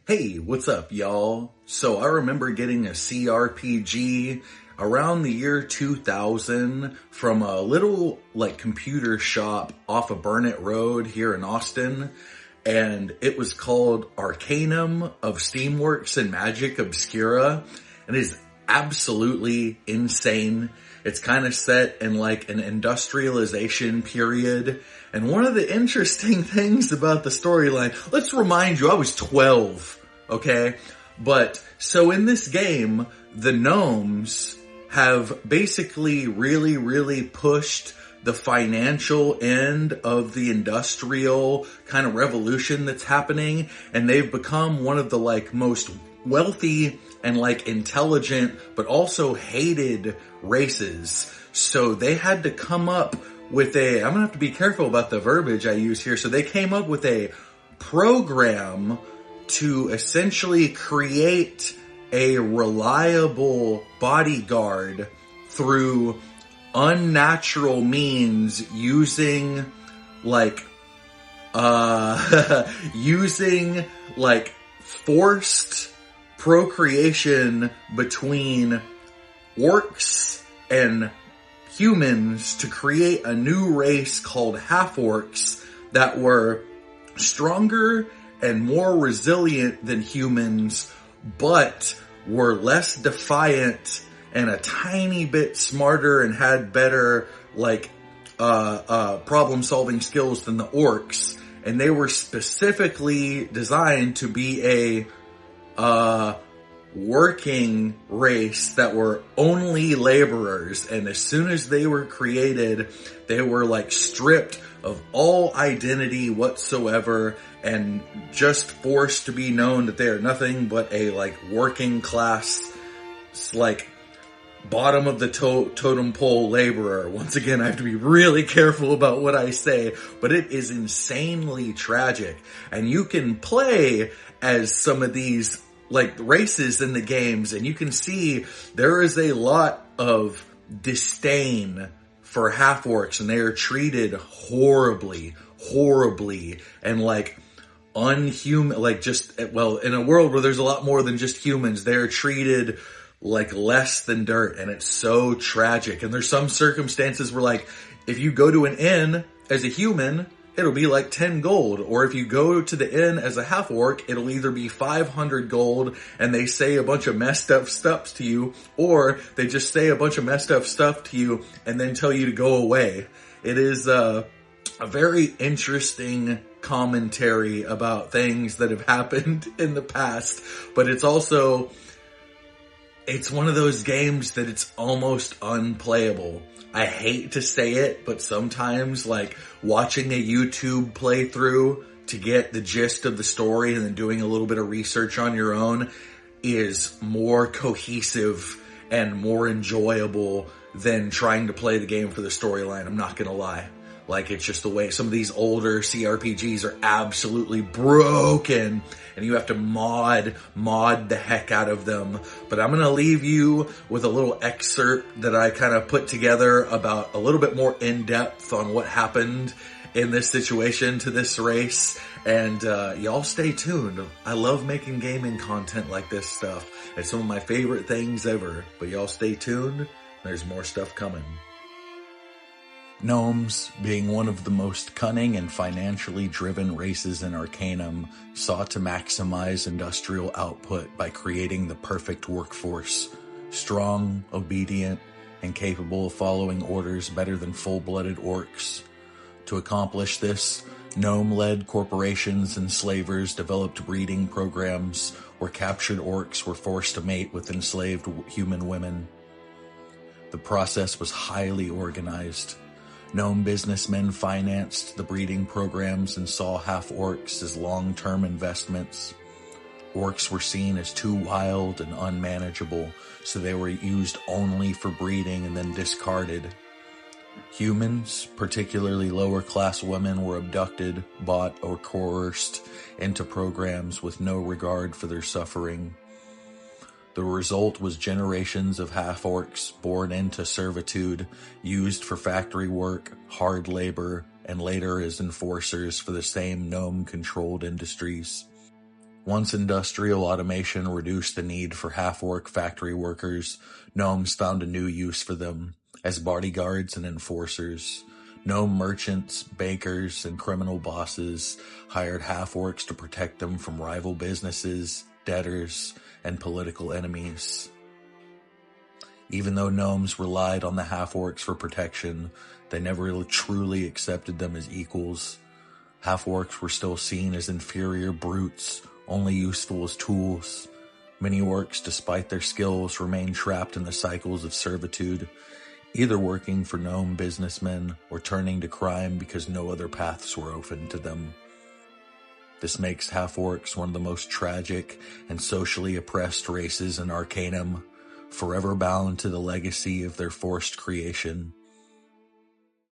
Hey, what's up, y'all? So I remember getting a CRPG around the year 2000 from a little computer shop off of Burnett Road here in Austin. And it was called Arcanum of Steamworks and Magick Obscura. And it is absolutely insane. It's kind of set in like an industrialization period. And one of the interesting things about the storyline, let's remind you, I was 12, okay? But so in this game, the gnomes have basically really pushed the financial end of the industrial kind of revolution that's happening. And they've become one of the most wealthy and intelligent, but also hated races. So they had to come up with I'm gonna have to be careful about the verbiage I use here. So they came up with a program to essentially create a reliable bodyguard through unnatural means using using forced procreation between orcs and humans to create a new race called half-orcs that were stronger and more resilient than humans, but were less defiant and a tiny bit smarter and had better problem-solving skills than the orcs. And they were specifically designed to be a working race that were only laborers. And as soon as they were created, they were stripped of all identity whatsoever and just forced to be known that they are nothing but a working class, bottom of the totem pole laborer. Once again, I have to be really careful about what I say, but it is insanely tragic. And you can play as some of these races in the games, and you can see there is a lot of disdain for half-orcs, and they are treated horribly, and unhuman, in a world where there's a lot more than just humans, they're treated less than dirt, and it's so tragic. And there's some circumstances where if you go to an inn as a human, it'll be 10 gold. Or if you go to the inn as a half-orc, it'll either be 500 gold and they say a bunch of messed up stuff to you, or they just say a bunch of messed up stuff to you and then tell you to go away. It is a very interesting commentary about things that have happened in the past, but it's one of those games that it's almost unplayable. I hate to say it, but sometimes watching a YouTube playthrough to get the gist of the story and then doing a little bit of research on your own is more cohesive and more enjoyable than trying to play the game for the storyline. I'm not gonna lie. It's just the way some of these older CRPGs are absolutely broken and you have to mod the heck out of them. But I'm going to leave you with a little excerpt that I kind of put together about a little bit more in depth on what happened in this situation to this race. And y'all stay tuned. I love making gaming content like this stuff. It's some of my favorite things ever. But y'all stay tuned. There's more stuff coming. Gnomes, being one of the most cunning and financially driven races in Arcanum, sought to maximize industrial output by creating the perfect workforce, strong, obedient, and capable of following orders better than full-blooded orcs. To accomplish this, gnome-led corporations and slavers developed breeding programs where captured orcs were forced to mate with enslaved human women. The process was highly organized. Gnome businessmen financed the breeding programs and saw half-orcs as long-term investments. Orcs were seen as too wild and unmanageable, so they were used only for breeding and then discarded. Humans, particularly lower-class women, were abducted, bought, or coerced into programs with no regard for their suffering. The result was generations of half-orcs born into servitude, used for factory work, hard labor, and later as enforcers for the same gnome-controlled industries. Once industrial automation reduced the need for half-orc factory workers, gnomes found a new use for them as bodyguards and enforcers. Gnome merchants, bakers, and criminal bosses hired half-orcs to protect them from rival businesses, debtors, and political enemies. Even though gnomes relied on the half-orcs for protection, they never really truly accepted them as equals. Half-orcs were still seen as inferior brutes, only useful as tools. Many orcs, despite their skills, remained trapped in the cycles of servitude, either working for gnome businessmen or turning to crime because no other paths were open to them. This makes half-orcs one of the most tragic and socially oppressed races in Arcanum, forever bound to the legacy of their forced creation.